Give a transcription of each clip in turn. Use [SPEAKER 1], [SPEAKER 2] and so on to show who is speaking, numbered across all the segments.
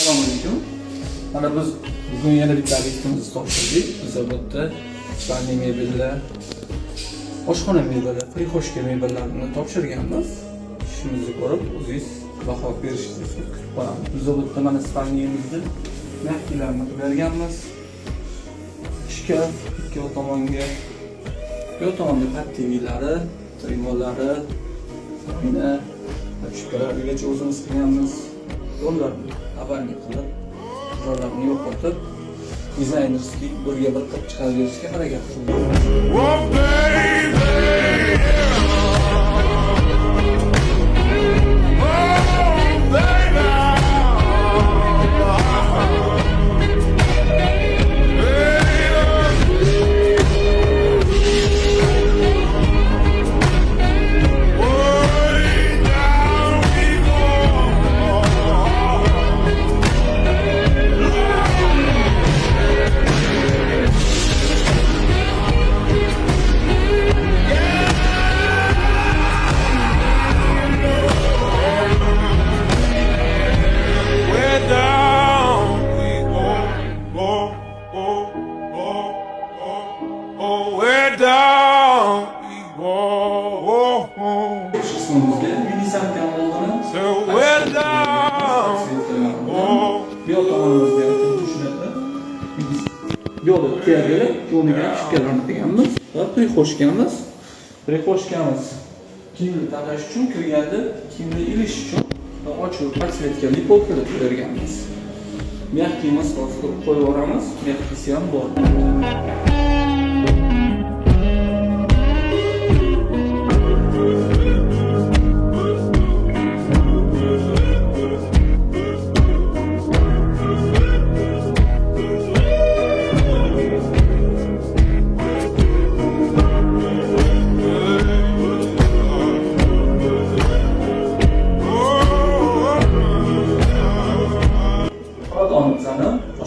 [SPEAKER 1] Assalomu alaykum. Mana biz bugun yana bitta obyektimizni topshirdik. Bizga bu yerda spalni mebellar, oshxona mebeli, prixoshka mebellarini topshirganmiz. Ishimizni ko'rib, o'zingiz baho berishingizni kutib qolamiz. Bizga bu yerda mana spalnimizni mehkilarni berganmiz. Shkaf ikki tomonga, bir tomonga pattivilari, trivolari, mana shkaflar uygacha o'zimiz qilganmiz. Yo'llarni avvalgi qilib, yo'llarni yo'qotib, dizaynerskiy birga bir qilib chiqarishga harakat yo'lda tayyorlab, yo'liga shkaflarni qilganmiz va prixoshkamiz. Prixoshkamiz kiyimni taqash uchun kirganda, kiyimni ilish uchun va ochiq podsvetkali polkalar berganmiz. Mehkiy masrof qilib qo'yib yuboramiz, mehkisi ham bor.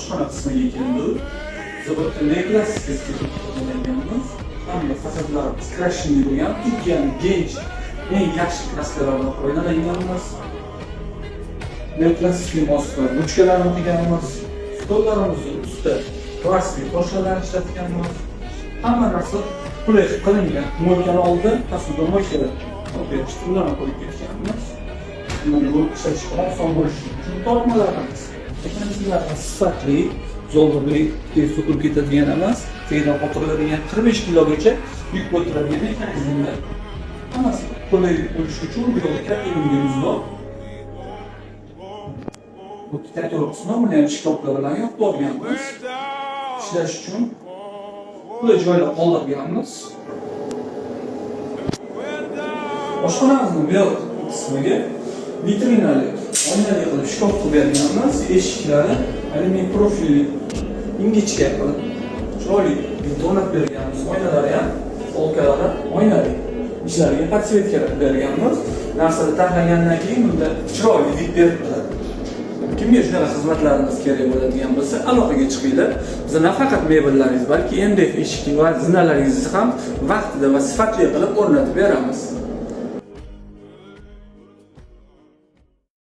[SPEAKER 1] Oshxona qismiga keldik. Zavodda neklassik qo'llanganmiz. Hamda fasadlarimiz krashing bo'lgan, Turkiyaning eng yaxshi klasterlardan foydalanganmiz. Neklassik moslar, ruchkalarni qilganmiz. Stollarimizni ustida plastik toshlarni ishlatganmiz. Hamma narsa qulay qilingan. Mo'lkani oldi, pastda mo'lkalar olib chiqilgan qo'yib ketganmiz. Mana bu ishlashga oson bo'lishi uchun tortmalarimiz. Mexanizmlarni sifatli, zo'rli, tez so'kilib ketadigan emas, tezroq qo'yiladigan 45 kilogacha yuk ko'taradigan mexanizmlar. Hammasi qulay bo'lishi uchun bu yerda katta yungimiz bor. Bu katta qismi buni ham shkaflar bilan yopib olganmiz. Ishlash uchun qulay joylab qoldirganmiz. Oshxonamizning bu qismiga vitrinali oynali qilib shkaf qilib berganmiz. Eshiklari alyumin profilli ingichka qilib chiroyli donat berganmiz. Oynalari ham polkalari oynali. Ichlariga podsvetkalar berganmiz. Narsani taxlagandan keyin bunda chiroyli did berib turadi. Kimga shunaqa xizmatlarimiz kerak bo'ladigan bo'lsa, aloqaga chiqinglar. Biz nafaqat mebellaringiz, balki MDF eshik va zinalaringizni ham vaqtida va sifatli qilib o'rnatib beramiz.